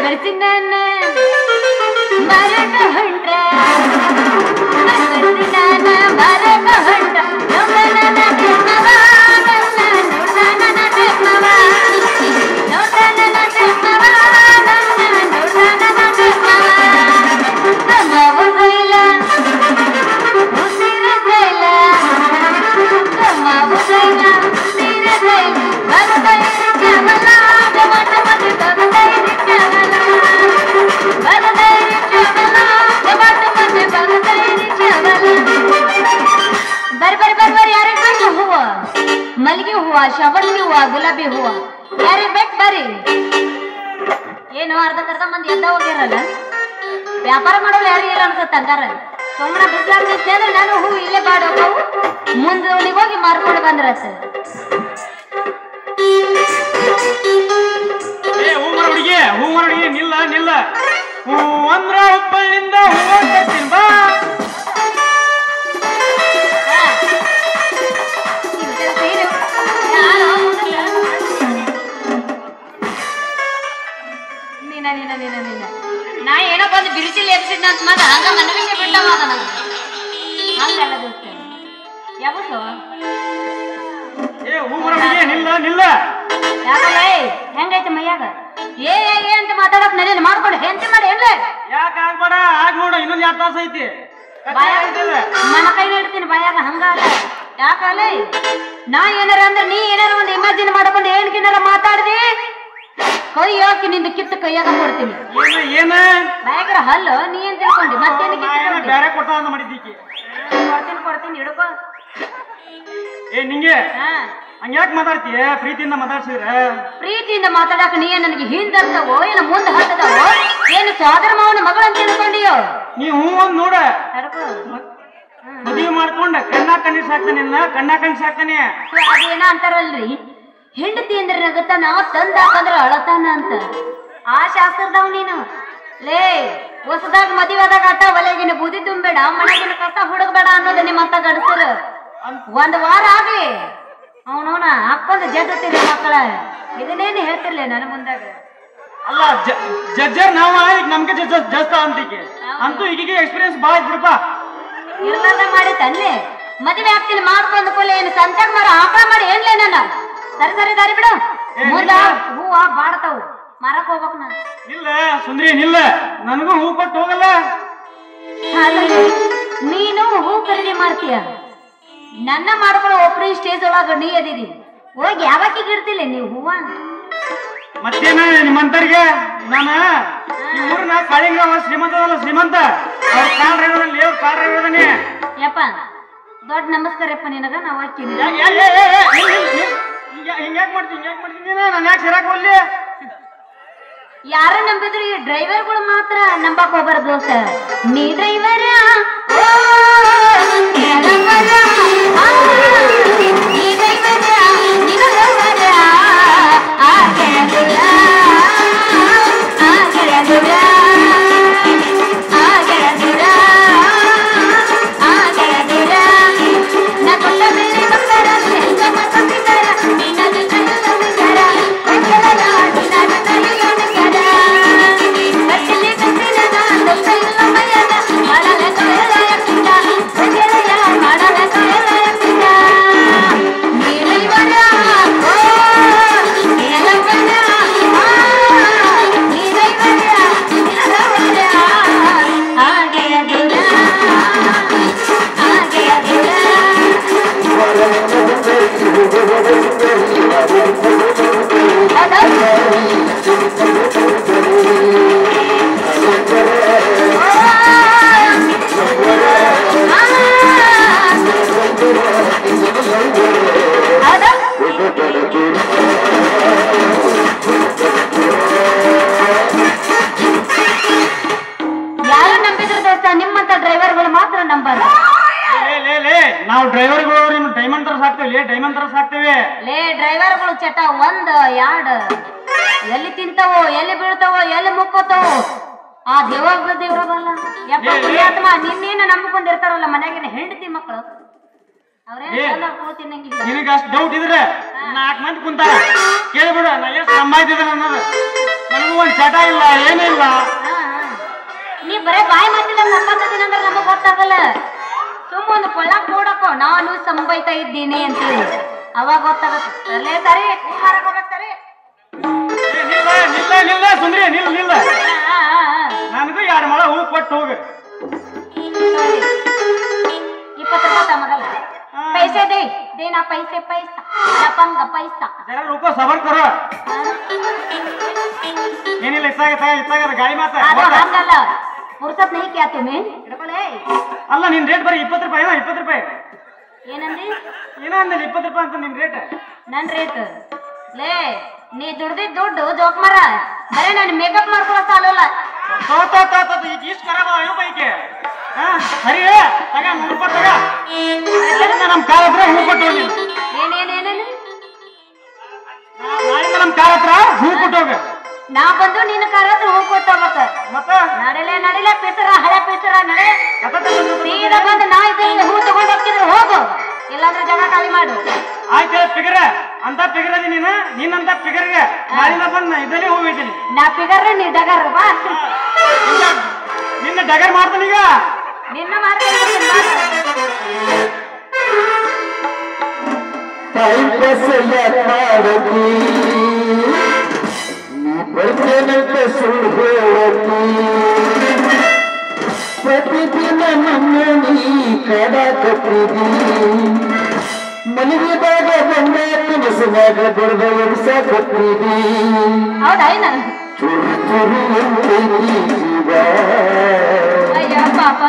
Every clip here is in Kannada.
ಕಳ್ಸಿನ ಮರಣ ಹೊಂಡ್ರ ಕಳ್ಸಿನ ಮರಣ ಹೊಂಡ್ರ ಮಲ್ಲಿಗೆ ಹೂವ ಶಬಂದಿ ಹೂವ ಗುಲಾಬಿ ಹೂವ ಯಾರಿಗೆ ಬೇಕು ಬರ್ರಿ ಏನು ಅರ್ಧಕ್ಕರ್ಧ ಮಂದಿ ಎದ್ದ ಹೋಗ್ಯಾರಲ್ಲ ವ್ಯಾಪಾರ ಮಾಡೋರು ಯಾರು ಇಲ್ಲ ಅನ್ಸುತ್ತೆ ಅಂಗಾರ ಸೋಮನ ಬಿಸ್ಲಾಗ್ತೈತೆ ಅಂದ್ರೆ ನಾನು ಹೂ ಇಲ್ಲೇ ಬಾಡೋಕವು ಮುಂದೆ ಹೋಗಿ ಮಾರ್ಕೊಂಡು ಬಂದ್ರ ಸರ್ ಹೂ ಮರಡಿಗೆ ನಿಲ್ಲ ನಿಲ್ಲ ಹೂ ಅಂದ್ರ ಹುಬ್ಬಳ್ಳಿಂದ ಹೂವ ತರ್ತೀನಿ ಬಾ ನಾ ಏನೋ ಬಂದು ಬಿರುಸಿಲಿ ಎಬ್ಸಿದ್ನ ಅಂತ ಮಾತ್ರ ಹಂಗ ಮನವಿಷಯ ಬಿಟ್ಟವ ನನಗೆ ಹಂಗಲ್ಲ ದೋಸ್ತ ಯಾವತ್ತು ಹೂ ಮರಡಿಗೆ ನಿಲ್ಲ ನಿಲ್ಲ ಯಾಕಲ್ಲ ಹೆಂಗೈತೆ ಮೈಯಾಗ ಏ ಅಂತ ಮಾತಾಡಕ್ ನರೇನು ಮಾಡ್ಕೊಂಡು ಹೆಂತಿ ಮಾಡಿ ಏನ್ಲ ಯಾಕೆ ಆಗ್ಬೇಡ ಆಗ ನೋಡು ಇನ್ನೊಂದು 2 ತಾಸು ಐತಿ ನನ್ನ ಕೈ ಇಡ್ತೀನಿ ಬಾಯಾಗ ಹಂಗಲ್ಲ ಯಾಕಲ್ಲ ನಾ ಏನಾರ ಅಂದ್ರೆ ನೀ ಏನಾರ ಒಂದು ಇಮ್ಯಾಜಿನ್ ಮಾಡ್ಕೊಂಡು ಏನ್ಕಿನಾರ ಮಾತಾಡ್ದಿ ಕೈ ಹಾಕಿ ನಿಂದು ಕಿತ್ತು ಕೈಯಾಗ ಕೊಡ್ತೀನಿ ಏನ ಬಾಯಾಗ್ರ ಹಲ್ಲು ನೀ ಏನ್ ತಿಳ್ಕೊಂಡಿ ಮತ್ತೇನು ಬೇರೆ ಕೊಟ್ಟ ಮಾಡಿದ್ದೀಕಿ ಕೊಡ್ತೀನಿ ಹಿಡ್ಕೋ ನಿಂಗೆ ಹಂಗ್ಯಾಕ್ ಮಾತಾಡ್ತೀಯ ಪ್ರೀತಿಯಿಂದ ಮಾತಾಡ್ಸಿದ್ರ ಪ್ರೀತಿಯಿಂದ ಮಾತಾಡಕ ನೀ ನನಗೆ ಹಿಂದರ್ತವೋ ಏನು ಮುಂದೆ ಹತ್ತದವೋ ಏನು ಸೋದರ ಮಾವನ ಮಗಳಂತ ತಿಳ್ಕೊಂಡಿಯೋ ನೀ ಹೂ ಒಂದ್ ನೋಡ ಮದುವೆ ಮಾಡ್ಕೊಂಡ ಕಣ್ಣಿಗೆ ಸಾಕ್ತಾನೆ ಕಣ್ಣಿಗೆ ಸಾಕ್ತಾನೆ ಅದೇನ ಅಂತಾರಲ್ರಿ ಹೆಂಡತಿ ಅಂದ್ರೆ ನಗತಾನ ತಂದಾಕಂದ್ರ ಅಳತಾನ ಅಂತ ಆ ಶಾಸ್ತ್ರದವ್ ನೀನು ಲೇ ಹೊಸದಾಗ ಮದುವೆದಾಗ ಆಟ ಒಲೆಗಿನ ಬೂದಿ ತುಂಬೇಡ ಮನೆಗಿನ ಕಸ ಹುಡುಗಬೇಡ ಅನ್ನೋದು ನಿಮ್ಮಂತ ಗಡಸರ 1 ವಾರ ಆಗ್ಲಿ ಅವನವನ ಅಪ್ಪಂದ ಜಗತ್ತಿರಿ ಮಕ್ಕಳ ಇದನ್ನೇನು ಹೇಳ್ತಿರ್ಲಿ ನನ್ನ ಮುಂದಾಗ ಅಲ್ಲ ಜಜ್ಜರ್ ನಾವ ಈಗ ನಮ್ಗೆ ಜಸ್ತ ಅಂತಿಗೆ ಅಂತೂ ಈಗೀಗ ಎಕ್ಸ್ಪೀರಿಯನ್ಸ್ ಭಾಳ ಬಿಡಪ್ಪ ಇರ್ಲಾರ್ದ ಮಾಡಿ ತನ್ಲೆ ಮದುವೆ ಆಗ್ತೀನಿ ಮಾಡ್ಕೊಂಡ್ ಕೂಲೆ ಏನು ಸಂಚಾರ ಮಾರ ಆಕಳ ಮಾಡಿ ಏನ್ಲೇ ನನ್ನ ಸರಿ ದಾರಿ ಬಿಡು ಮುಂದ ಹೂವ ಬಾಡ್ತಾವು ಮಾರಕ್ ಹೋಗ್ಬೇಕ್ ನಾ ಇಲ್ಲ ಸುಂದ್ರಿ ನಿಲ್ಲ ನನಗೂ ಹೂ ಕೊಟ್ಟು ಹೋಗಲ್ಲ ನೀನು ಹೂ ಖರೀದಿ ಮಾಡ್ತೀಯ ನನ್ನ ಮಾಡ್ಕೊಳ್ಳೋ ಒಬ್ಬರು ಸ್ಟೇಜ್ ಒಳಗ ನೀ ಅದಿದಿ ಹೋಗಿ ಯಾವಕ್ಕಿಗೆ ಇಡ್ತಿಲ್ಲ ನೀವು ಹೂವ ಮತ್ತೇನ ನಿಮ್ಮಂತರಿಗೆ ನಾನು ಈ ಊರಿನ ಕಾಳಿಂಗ ಶ್ರೀಮಂತದಲ್ಲ ಶ್ರೀಮಂತ ಅವ್ರ ಕಾಲ್ ಡ್ರೈವರಲ್ಲಿ ಅವ್ರ ಕಾಲ್ ಡ್ರೈವರ್ದಾನೆ ಯಪ್ಪ ದೊಡ್ಡ ನಮಸ್ಕಾರಪ್ಪ ನಿನಗ ನಾವು ಹಾಕಿನಿ ಹಿಂಗ್ಯಾಕ್ ಮಾಡ್ತೀನಿ ನಾನು ಯಾಕೆ ಸೇರಾಕ್ ಹೋಗ್ಲಿ ಯಾರ ನಂಬಿದ್ರು ಈ ಡ್ರೈವರ್ಗಳು ಮಾತ್ರ ನಂಬಕ್ ಹೋಗ್ಬಾರ ದೋಸ್ತ ನೀ ಡ್ರೈವರ ನಾವು ಡ್ರೈವರ್ಗಳು ನಿಮ್ಮ ಡೈಮಂಡ್ ತರ ಸಾಕ್ತೇವೆ ಡೈಮಂಡ್ ತರ ಸಾಕ್ತೇವೆ ಲೇ ಡ್ರೈವರ್ಗಳು ಚಟ 1 2 ಎಲ್ಲಿ ತಿಂತಾವೋ ಎಲ್ಲಿ ಬೀಳ್ತಾವೋ ಎಲ್ಲಿ ಮುಕ್ಕೋತಾವೋ ಆ ದೇವ್ರ ಬಲ್ಲ ಯಪ್ಪ ಪುಣ್ಯಾತ್ಮ ನಿನ್ನೇನ ನಂಬಿಕೊಂಡಿರ್ತಾರಲ್ಲ ಮನ್ಯಾಗಿನ ಹೆಂಡತಿ ಮಕ್ಕಳು ಅವ್ರೇನು ಕೂತಿನಂಗಿಲ್ಲ ನಿನಗೆ ಅಷ್ಟು ಡೌಟ್ ಇದ್ರೆ 4 ಮಂದಿ ಕುಂತಾರ ಕೇಳ್ಬಿಡು ನಾ ಎಷ್ಟು ಸಂಭಾಯ್ತಿದ್ರೆ ಅನ್ನೋದು ನನಗೆ ನಿನಗೂ ಒಂದ್ ಚಟ ಇಲ್ಲ ಏನಿಲ್ಲ. ನೀ ಬರೇ ಬಾಯಿ ಮಾತಿಲ್ಲ ನಮ್ಮಂತದಿನ ಅಂದ್ರೆ ನಮಗ್ ಗೊತ್ತಾಗಲ್ಲ. ಸುಮ್ಮ ಒಂದು ಕೊಳ್ಳಾಕ್ ನೋಡಕ್ಕೋ ನಾನು ಸಂಬೈತಾ ಇದ್ದೀನಿ ಅಂತೇಳಿ ಅವಾಗ ಗೊತ್ತಾಗತ್ತೆ. ಅಲ್ಲೇ ಸರಿ ಸರಿ ನಿಲ್ಲ ನಿಲ್ಲ ನಿಲ್ಲ ಸುಂದ್ರಿ ನಿಲ್ಲ ನಿಲ್ಲ. ನನಗೂ 2 ಮೊಳ ಹೂ ಕೊಟ್ಟು ಹೋಗ. 20 ರೂಪಾಯಿ ಮಗಲ್ಲ पैसे दे देना पैसे पैसा लपंग पैसा जरा रुको सबर करो. ಏನಿಲ್ಲ ಇತ್ತಾಗ ಗಾಳಿ ಮಾತ ಹಂಗಲ್ಲ ಪುರ್ಸತ್ नहीं क्या तुम्हें ಅಲ್ಲ ನಿನ್ ರೇಟ್ ಬರೀ 20 ರೂಪಾಯಿ 20 ರೂಪಾಯಿ ಏನಂದಿ ಏನಂದಲ್ಲಿ 20 ರೂಪಾಯಿ ಅಂತ ನಿನ್ ರೇಟ್. ನನ್ ರೇಟ್ ಲೇ ನೀ ದುಡ್ದಿದ್ ದುಡ್ಡು ಜೋಕ್ ಮರ ಬರೇ ನಾನು ಮೇಕಪ್ ಮಾಡ್ಕೊಳ್ಳೋ ಸಾಲಲ್ಲ. ಈಗ ಇಷ್ಟು ಖರಾಬ್ ಏನೋ ಬೈಕೆ ಸರಿ ತಗ 100 ರೂಪಾಯಿ ತಗ. ನಮ್ ಕಾರ್ ಹತ್ರ ಹೂ ಕೊಟ್ಟು ಹೋಗಿ. ಏನೇನೇನೇನು ನಾಳಿಂದ ನಮ್ ಕಾರ್ ಹತ್ರ ಹೂ ಕೊಟ್ಟು ಹೋಗ. ನಾ ಬಂದು ನಿನ್ನ ಕಾರ್ ಹತ್ರ ಹೂ ಕೊಟ್ಟು ಹೋಗ್ಬೇಕ. ಮತ್ತೆ ನಡಿಲೆ ಪೇಸರ ಹಳೆ ಪೇಸರ ನಡೆ ಸೀದಾ ಬಂದು ನಾ ಇದ್ದಲ್ಲಿ ಹೂ ತಗೊಂಡು ಹೋಗ್ತಿದ್ರು ಹೋಗು, ಇಲ್ಲಾಂದ್ರೆ ಜಾಗ ಖಾಲಿ ಮಾಡು. ಆಯ್ತು ಫಿಗರ್ ಅಂತ ಫಿಗರ್ ಅದಿ ನೀನು ನಿನ್ನಂತ ಫಿಗರ್ಗೆ ನಾಳಿಂದ ಬಂದು ಇದ್ದಲ್ಲಿ ಹೂ ಇದ್ದೀನಿ. ನಾ ಫಿಗರ್ ನೀ ಡಗರ್ ಬಾ ನಿನ್ನ ಡಗರ್ ಮಾಡ್ತಾನೀಗ ನಿನ್ನ ಮಾಡ್ತೀನಿ. ಪ್ರತಿದಿನ ನಮ್ಮನಿ ಕಡಕತ್ತಿದಿ ಮಲಗಿದಾಗ ಬಂದ ಕನಸಿನಾಗ ಬರೆದ ಎಬ್ಸಕತ್ತಿದಿ. ಹೌದಾ ನಾನು ಚುರು ಚುರು ಅಂತೈತಿ ಜೀವ. ಅಯ್ಯ ಪಾಪ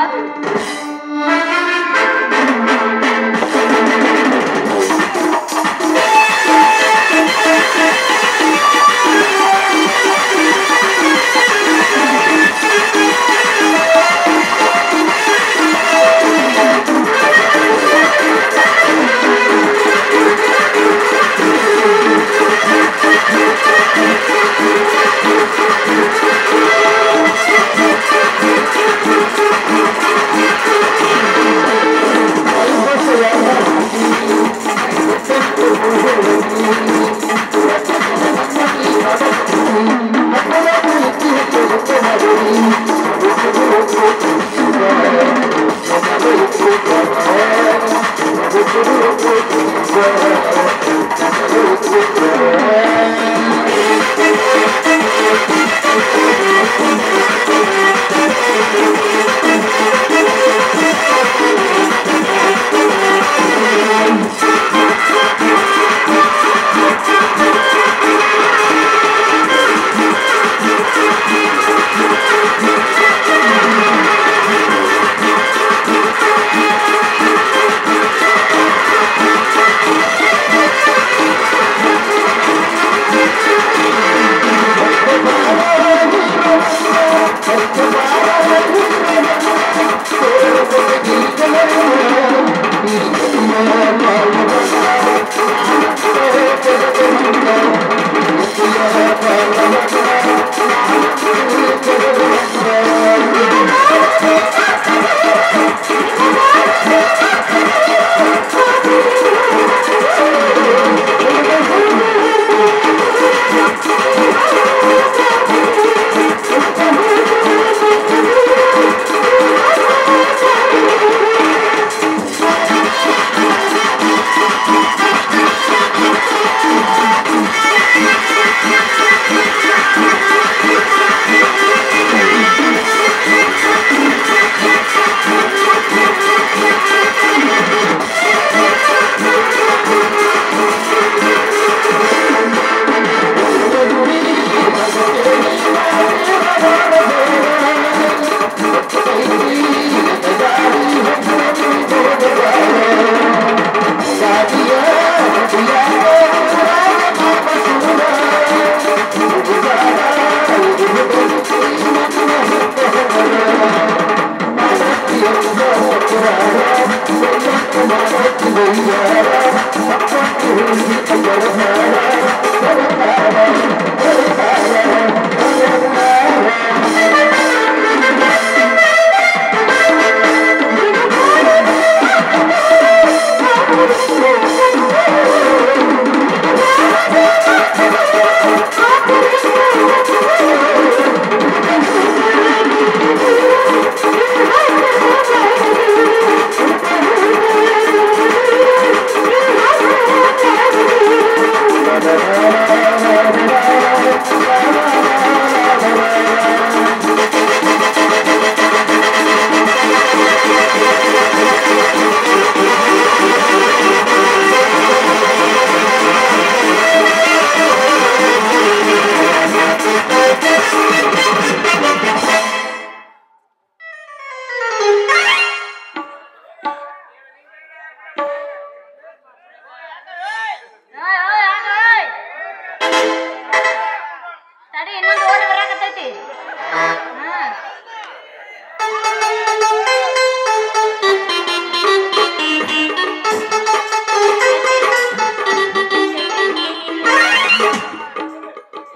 ಐತಿ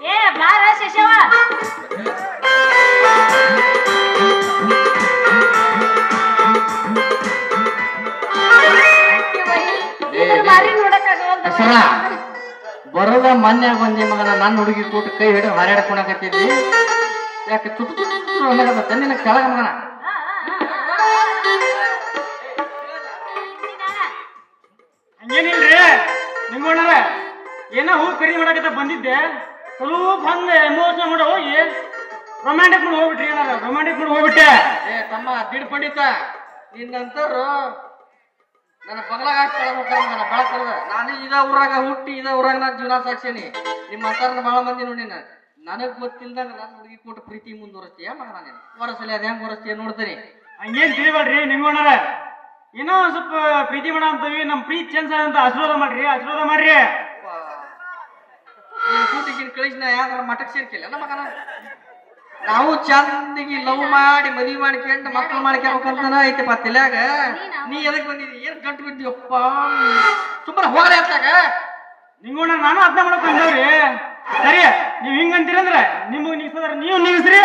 ಏ ಬಾರ ಶಶವ ಮಾರಿ ನೋಡಕ್ಕಾಗವಲ್ದು ಬರದ ಮನ್ಯಾಗ ಬಂದಿ ಮಗನ ನನ್ನ ಹುಡುಗಿ ಕೂಟ ಕೈ ಹಿಡಿದು ಹಾರಾಡ್ಕೊಳಕತ್ತಿದ್ದಿ ಯಾಕೆ ಚುಟ್ಟು ಚುಟ್ಟು ಚುಟ್ಟು ಅನ್ನಕತ್ತ ನಿನ್ನ ಕೆಳಗ ಮಗನ ಹಂಗೇನಿಲ್ರಿ ನಿಂಗೋಣರ ಏನೋ ಹೂ ಖರೀದಿ ಮಾಡಕತ್ತ ಬಂದಿದ್ದೆ ಸ್ವಲ್ಪ ಹಂಗ ಎಮೋಷನ್ ಮಾಡಿ ಹೋಗಿ ರೊಮ್ಯಾಂಟಿಕ್ ಮಾಡಿ ಹೋಗ್ಬಿಟ್ರಿ ಏನಾರ ರೊಮ್ಯಾಂಟಿಕ್ ಮಾಡಿ ಹೋಗ್ಬಿಟ್ಟೆ ಏ ತಮ್ಮ ದಿಡ್ ಪಂಡಿತ ನಿನ್ನಂತರು ನನ್ನ ಬಗಲಾಗ ಹಾಕಿ ಬಾಳ ಕಳೆದ ನಾನು ಇದ ಊರಾಗ ಹುಟ್ಟಿ ಇದ ಊರಾಗ ನಾನು ಜೀವನ ಸಾಕ್ಷಿನಿ ನಿಮ್ಮ ಅಂತಾರ ಬಹಳ ಮಂದಿ ನೋಡಿ ನನಗ್ ಗೊತ್ತಿಲ್ದಾಗ ನನ್ನ ಹುಡುಗಿ ಕೊಟ್ಟು ಪ್ರೀತಿ ಮುಂದುವರಿಸ್ತೀಯ ಮಗನ ನೀನು ಹೊರಸಲಿ ಅದ ಹೆಂಗ್ ಹೊರಸ್ತೀಯ ನೋಡ್ತೀನಿ ಹಂಗೇನ್ ತಿಳಿಬೇಡ್ರಿ ನಿಂಗೋಣರ ಏನೋ ಒಂದ್ ಸ್ವಲ್ಪ ಪ್ರೀತಿ ಮಾಡ ಅಂತೀವಿ ನಮ್ ಪ್ರೀತಿ ಚೇಂಜ್ ಅಂತ ಆಶೀರ್ವಾದ ಮಾಡ್ರಿ ನೀನು ಕೂಟಿಗಿನ ಕಳಿಸಿ ನಾ ಯಾವ್ದಾರ ಮಠಕ್ಕೆ ಸೇರ್ಕಿಲ್ಲ ನಮ್ಮ ಮಗನ ನಾವು ಚಂದಿಗೆ ಲವ್ ಮಾಡಿ ಮದುವೆ ಮಾಡ್ಕೊಂಡು ಮಕ್ಕಳು ಮಾಡ್ಕೊಬೇಕಂತನ ಐತಿಪ್ಪ ತಲ್ಯಾಗ ನೀ ಎದಕ್ ಬಂದಿದ್ದಿ ಏನ್ ಗಂಟು ಬಿದ್ದೀವಪ್ಪ ಸುಮ್ಮನೆ ಹೋಗ್ರಿ ಅಂತಾಗ ನಿಂಗೋಣ ನಾನು ಅರ್ಥ ಮಾಡಕ್ ಬಂದವ್ರಿ ಸರಿ ನೀವ್ ಹಿಂಗಂತೀರಂದ್ರ ನಿಮಗ್ ನೀಗ್ಸದ್ರ ನೀವು ನೀಗಿಸ್ರಿ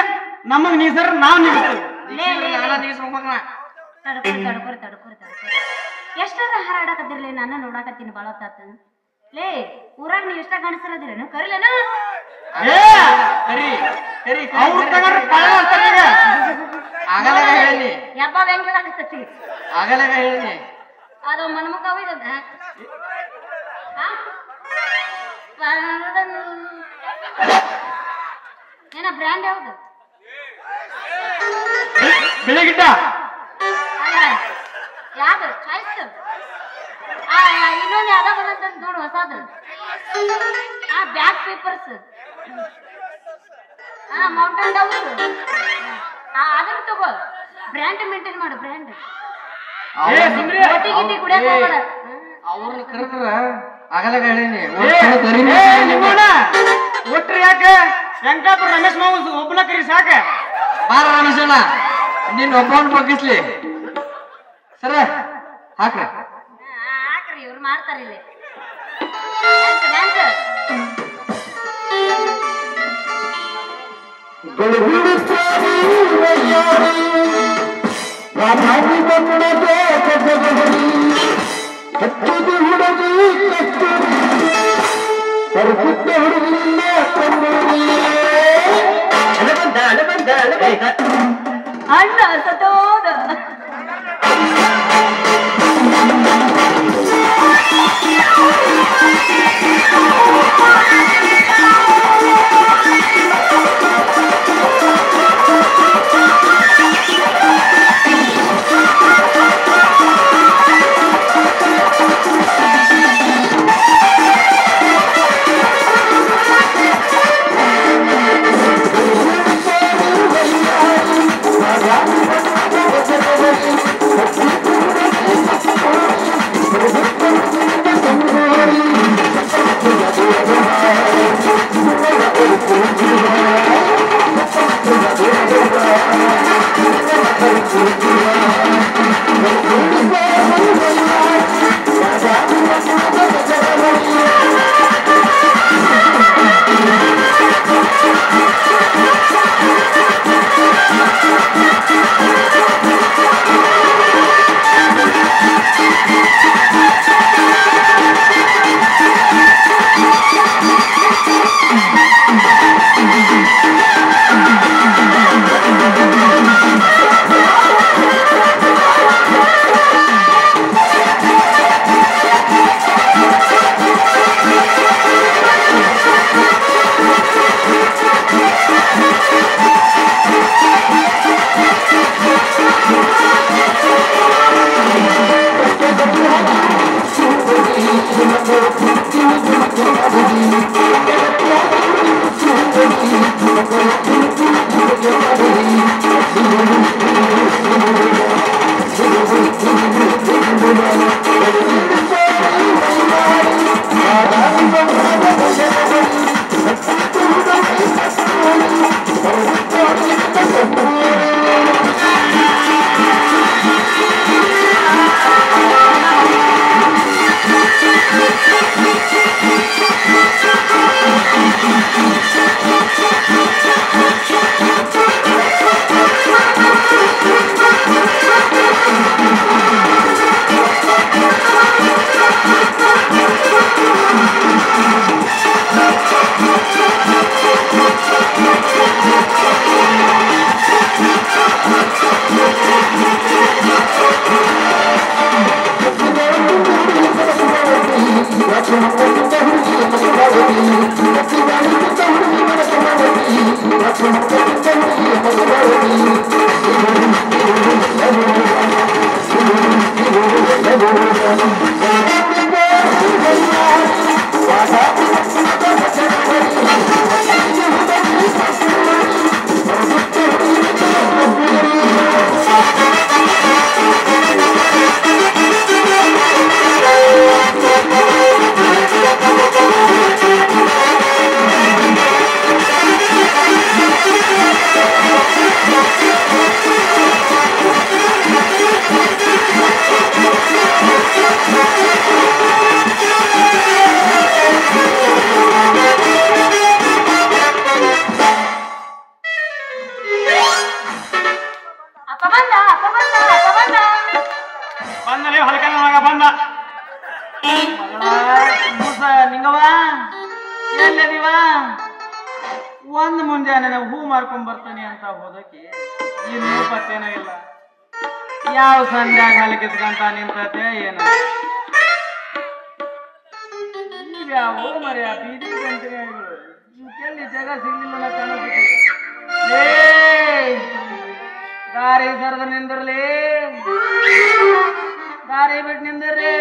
ನಮಗ್ ನೀಗ್ಸರ ನಾವ್ ನೀಗಿಸ್ತೀವಿ ನಾನ ನೀಗಿಸ್ಬೇಕು ಮಗನ ತಡ್ಕೊರಿ ಎಷ್ಟರ ಹಾರಾಡಕತ್ತಿರ್ಲಿ ನಾನು ನೋಡಾಕತ್ತೀನಿ ಬಾಳ ತಾತ ಲೇ ಊರಾಗ ನೀವ್ ಎಷ್ಟ ಗಣಸರದಿರೇನು ಕರಿಲೇನು ಆಗಲಾಗ ಹೇಳಿ ಯಬ್ಬ ವ್ಯಾಂಗ್ಯದಾಗತ್ತತಿ ಆಗಲಾಗ ಹೇಳಿ ಅದು ಮನ್ಮುಖ ಹೋಯ್ತದ ಏನ ಬ್ರ್ಯಾಂಡ್ ಯಾವ್ದು ಬೆಳಗಿಟ್ಟ ಅಲ್ಲ ಯಾವ್ದು ಚಾಯ್ಸ್ ಇನ್ನೊಂದು ಯಾವ್ದ ಬಂದಂತ ನೋಡು ಹೊಸದು ಬ್ಯಾಕ್ ಪೇಪರ್ಸ್ ಮೌಂಟನ್ ಡೌಸ್ ಅದನ್ನ ತಗೋ ಬ್ರ್ಯಾಂಡ್ ಮೇಂಟೈನ್ ಮಾಡು ಬ್ರ್ಯಾಂಡ್ ಗಿಟಿ ಕುಡಿಯಕ್ ಹೋಗ್ಬೇಡ ಅವ್ರನ್ನ ಕರೆದ್ರ ಆಗಲಾಗ ಹೇಳೀನಿ ಒಟ್ರಿ ಯಾಕೆ ವೆಂಕಟಾಪುರ ರಮೇಶ್ ಮಾವು ಒಬ್ಬನ ಕರಿ ಸಾಕ ಬಾರ ರಮೇಶಣ್ಣ ನಿನ್ನ ಒಬ್ಬವನ್ನ ಬಗ್ಗಿಸ್ಲಿ ಸರ ಹಾಕ್ರಿ ಹಾಕ್ರಿ ಇವ್ರು ಮಾಡ್ತಾರ ಇಲ್ಲಿ ಅಣ್ಣ ಸತೋದ Thank you. ಬಂದಲೇ ಹೊಲಕನ ಮಗ ಬಂದ ಮೂಸ ನಿಂಗವ ಎಲ್ಲದೀವ ಒಂದ್ ಮುಂಜಾನೆ ನಾವು ಹೂ ಮಾರ್ಕೊಂಡ್ ಬರ್ತಾನೆ ಅಂತ ಹೋದಕ್ಕೆ ಇನ್ನೂ ಪತ್ತೇನೋ ಇಲ್ಲ ಯಾವ ಸಂಧ್ಯಾಗ ಹಲಕಿಸ್ಕಂತ ನಿಂತತೆ ಏನು ಯಾವ ಮರ್ಯ ಬೀದಿ ಗಂಟೆಗಳು ಇವಕ್ಕೆಲ್ಲಿ ಜಾಗ ಸಿಗ್ಲಿಲ್ಲ ಕಾಣಿಸ್ಬಿಟ್ಟು ದಾರಿ ಸರದ ನಿಂದಿರ್ಲಿ ದಾರಿ ಬಿಟ್ಟು ನಿಂದಿರ್ರಿ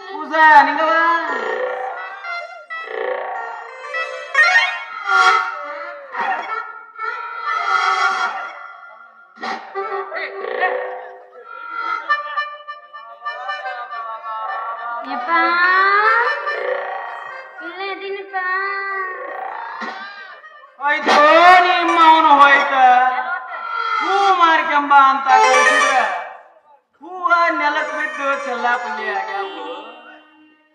ಕೂಸ ನಿಂಗವ ಹೋಯ್ತು ನಿಮ್ಮ ಅವನು ಹೋಯ್ತ ಹೂ ಮಾರ್ಕೆಂಬ ಅಂತ ಕಳಿಸಿದ್ರ ಹೂವ ನೆಲಕ್ ಬಿದ್ದು ಚೆಲ್ಲಾಪಲ್ಲಿ ಆಗ್ಯಾವು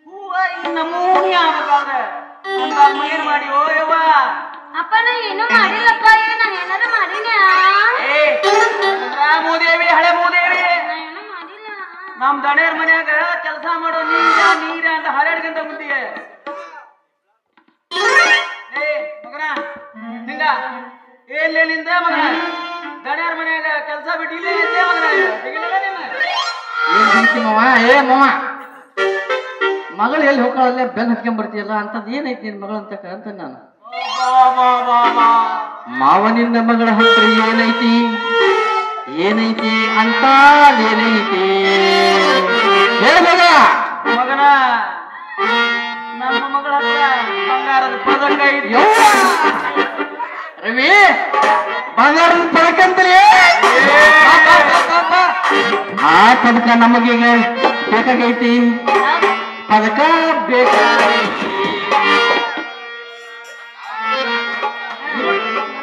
ಹೂವ ಈ ನಮೂನಿ ಆಗ್ಬೇಕಾದ್ರೆ ಅಂತ ಏನ್ ಮಾಡಿ ಓಯವ್ವ ಅಪ್ಪ ನಾ ಏನು ಮಾಡಿಲ್ಲಪ್ಪ ನಾ ಏನಾರ ಮಾಡಿನ ಮೂದೇವಿ ಹಳೆ ಮೂದೇವಿ ಏನು ಮಾಡಿಲ್ಲ ನಮ್ ದಣಿಯರ್ ಮನ್ಯಾಗ ಕೆಲಸ ಮಾಡೋ ನೀರ ಅಂತ ಹರಡ್ಗಿಂತ ಮುಂದಿಗೆ ಮಗನ ಹಿಂಗ ಎಲ್ಲೆಲ್ಲಿಂದ ಮಗನ ದಣಿಯರ್ ಮನ್ಯಾಗ ಕೆಲಸ ಬಿಟ್ಟು ಇಲ್ಲೇ ಇದ್ದೆ ಮಗನ ಏ ಮಾವ ಮಗಳು ಎಲ್ಲಿ ಹೋಗ್ಕೊಳ್ಳಲ್ಲೇ ಬೆನ್ ಹತ್ಕೊಂಡ್ ಬರ್ತೀಯಲ್ಲ ಅಂತದ್ ಏನೈತಿ ನಿನ್ ಮಗಳು ಅಂತ ನಾನು ಮಾವನಿಂದ ಮಗಳ ಹತ್ರ ಏನೈತಿ ಏನೈತಿ ಅಂತ ಏನೈತಿ ಹೇಳ ಮಗನ ನಮ್ಮ ಮಗಳ ಹತ್ರ ಬಂಗಾರದ ಪದಕ ಐತಿ ರವಿ ಬಂಗಾರದ ಪದಕ ಅಂತಲೇ ಆ ಪದಕ ನಮಗೀಗ ಬೇಕಾಗೈತಿ ಪದಕ ಬೇಕಾಗೈತಿ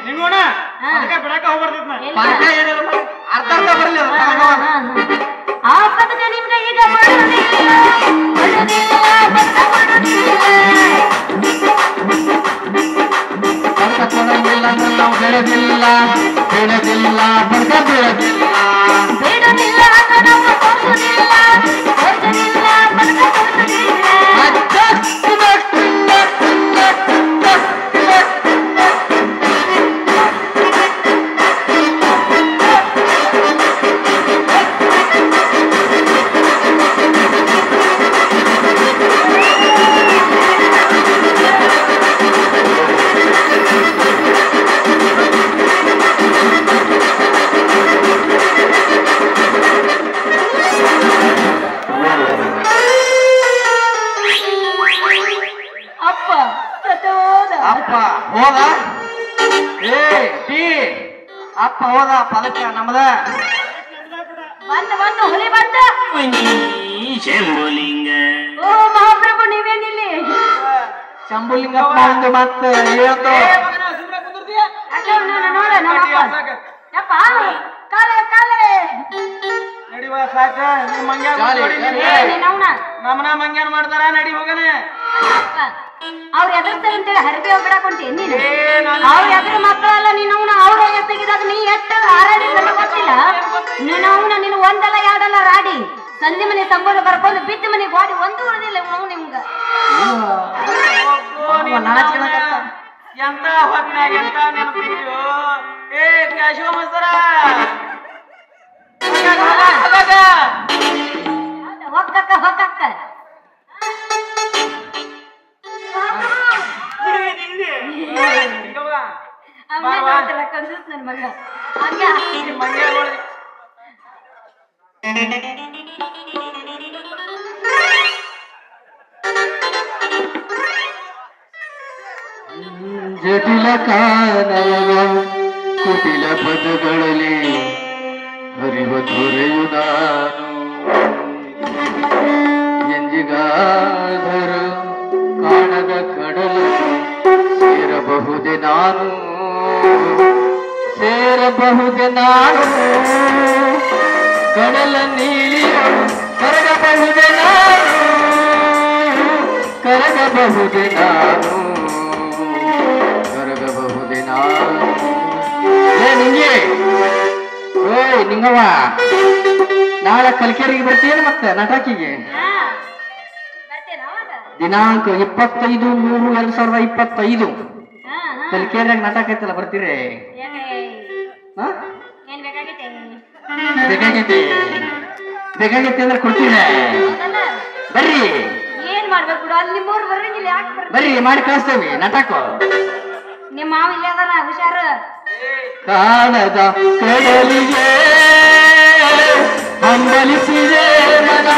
ನಿಂಗೋಣ ಪದಕ ಬಿಡಕ ಹೋಗ್ಬರ್ತಿದ್ನ ಪದಕ ಏನಿಲ್ಲ ಅರ್ಧ ಅರ್ಧ ಬರ್ಲಿ ಆ ಪದಕ ನಿಮ್ಗೆ ಈಗ ಮಾಡೋದಿಲ್ಲ ಪದಕ ಕೊಡಂಗಿಲ್ಲ ಅಂದ್ರೆ ನಾವು ಬೆಳೆದಿಲ್ಲ ಬೆಳೆದಿಲ್ಲ ಪದಕ ಬೆಳೆದಿಲ್ಲ ಬೇಡದಿಲ್ಲ ಅಂತ ನಾವು ತೋರಿಸೋದಿಲ್ಲ ತೋರಿಸೋದಿಲ್ಲ ಪದಕ ತೋರಿಸೋದಿಲ್ಲ ಅಪ್ಪ ಹೋದ ಅಪ್ಪ ಹೋದ ಪದಕ ನಮ್ದ ಬಂದು ಹುಲಿ ಬಂದ ಶಂಭುಲಿಂಗ ಓ ಮಹಾಪ್ರಭು ನೀವೇನಿಲ್ಲಿ ಶಂಭುಲಿಂಗಪ್ಪ ಒಂದು ಮತ್ತೆ ಹೇಳ್ತು ನೋಡ ನಮ್ಮಪ್ಪ ಯಪ್ಪ ಕಾಲೆ ಕಾಲೆ ನಡಿವ ಸಾಕ ನಿಮ್ ಮಂಗ್ಯಾಗ ನಮ್ಮನ ಮಂಗ್ಯಾನ ಮಾಡ್ತಾರ ನಡಿ ಹೋಗನ ಅವ್ರ ಎದುರ್ತಾರೆ ಅಂತೇಳಿ ಹರಿಬಿ ಹೋಗ್ಬಿಡಕೊಂತೀನಿ ನೀನು ಅವ್ರ ಎದುರು ಮಕ್ಕಳಲ್ಲ ನೀನು ಅವ್ರ ವಯಸ್ಸಿಗಿದಾಗ ನೀ ಎಷ್ಟು ಹಾರಾಡಿದ್ರೆ ಗೊತ್ತಿಲ್ಲ ನೀನು ಅವನ ನೀನು ಒಂದಲ್ಲ ಎರಡಲ್ಲ ರಾಡಿ ಸಂಜೆ ಮನೆ ಸಂಬೋಧ ಬರ್ಕೊಂಡು ಬಿದ್ದ ಮನೆ ಗಾಡಿ ಒಂದು ಉಳಿದಿಲ್ಲ ನಾವು ನಿಮ್ಗ ಎಂತ ಹೊತ್ನಾಗ ಎಂತ ನೆನಪಿದ್ಯೋ ಏ ಕ್ಯಾಶೋ ಮಸ್ತರ ಹೊಕ್ಕಕ್ಕ ಹೊಕ್ಕಕ್ಕ ಕನ್ಸಿಸ್ ನನ್ ಮಗ ಹಂಗ ಈ ಮಂಡ್ಯಗಳು ಜಟಿಲ ಕಾನವ ಕುಟಿಲ ಪದಗಳಲ್ಲಿ ಹರಿವ ದೊರೆಯು ನಾನು ಎಂದಿಗಾದರೂ ಕಾಣದ ಕಡಲು ಸೇರಬಹುದೇ ನಾನು ಕಡಲ ನೀಲಿ ಕರಗಬಹುದೇ ನಾನು ಏ ನಿಂಗೆ ಓಯ್ ನಿಂಗವ್ವ ನಾಳೆ ಕಲ್ಕೇರಿಗೆ ಬರ್ತೀಯೇನು ಮತ್ತೆ ನಾಟಕಿಗೆ ಬರ್ತೇನ ಅವಾಗ ದಿನಾಂಕ 25/3/2025 ಹಾ ಹಾ ಕಲ್ಕೇರಿಯಾಗ ನಾಟಕ ಐತಲ್ಲ ಬರ್ತೀರಿ ಯಾಕೆ ಹಾ ಏನ್ ಬೇಕಾಗೈತೆ ಬೇಕಾಗೈತೆ ಅಂದ್ರೆ ಕೊಡ್ತೀನಿ ಹೌದಲ್ಲ ಬರ್ರಿ ಏನ್ ಮಾಡ್ಬೇಕು ಬಿಡು ಅಲ್ಲಿ ನಿಮ್ಮವ್ರು ಬರಂಗಿಲ್ಲ ಯಾಕೆ ಬರ್ಬೇಕು ಬರ್ರಿ ಮಾಡಿ ಕಳಿಸ್ತೇವೆ ನಾಟಕ ನಿಮ್ಮ ಮಾವ ಇಲ್ಲೇ ಅದಾನ ಹುಷಾರು ಕಾಣದ ಕಡಲಿಗೆ ಹಂಬಲಿಸಿದೆ ಮನ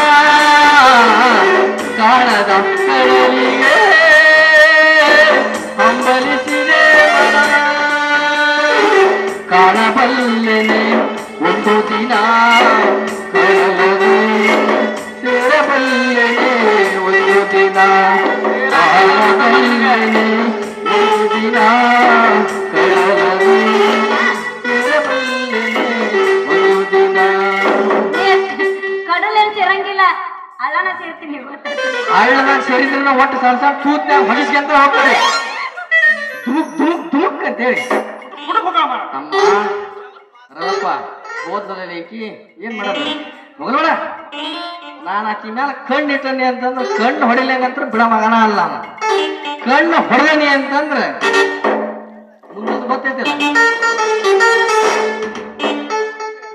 ಕಾಣದ ಕಡಲಿಗೆ ಹಂಬಲಿಸಿದೆ ಮನ ಕಾಣಬಲ್ಲೆನೆ ಒಂದು ದಿನ ಕಡಲನೆ ಸೇರಬಲ್ಲೆನೆ ಒಂದು ದಿನ ಕಾಣಬಲ್ಲೆನೆ ಒಂದು ದಿನ ಕಡಲನೆ ಸೇರಬಲ್ಲೆನೆ ಒಂದು ದಿನ ಕಡಲೇನ್ ಸೇರಂಗಿಲ್ಲ ಅಲ್ಲನ ಸೇರ್ತೀನಿ ಗೊತ್ತಾಗ್ತದೆ ಹಳ್ಳದಾಗ ಸೇರಿದ್ರೆ ಒಟ್ಟು ಸಣ್ಣ ಸಣ್ಣ ತೂತ್ನ್ಯಾಗ ಹೊಡಿಸ್ಕೊಂತ ಹೋಗ್ತಾರೆ ಧುಮುಕ್ ಅಂತೇಳಿ ಅಮ್ಮ ರವಪ್ಪ ಓದ್ನಲ್ಲಿ ಈಕಿ ಏನ್ ಮಾಡೋದು ಮಗಳೋಡ ನಾನು ಆಕಿ ಮ್ಯಾಲ ಕಣ್ಣು ಇಟ್ಟನಿ ಅಂತಂದ್ರೆ ಕಣ್ಣು ಹೊಡಿಲಂಗಂತ್ರ ಬಿಡ ಮಗನ ಅಲ್ಲ ಅವ ಕಣ್ಣು ಹೊಡೆದನಿ ಅಂತಂದ್ರೆ ಮುಂದೊಂದು ಗೊತ್ತೈತಿಲ್ಲ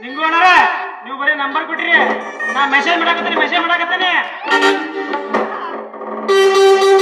ನಿಂಗೋಣ ನೀವು ಬರೀ ನಂಬರ್ ಕೊಟ್ರಿ ನಾ ಮೆಸೇಜ್ ಮಾಡಾಕತ್ತೀನಿ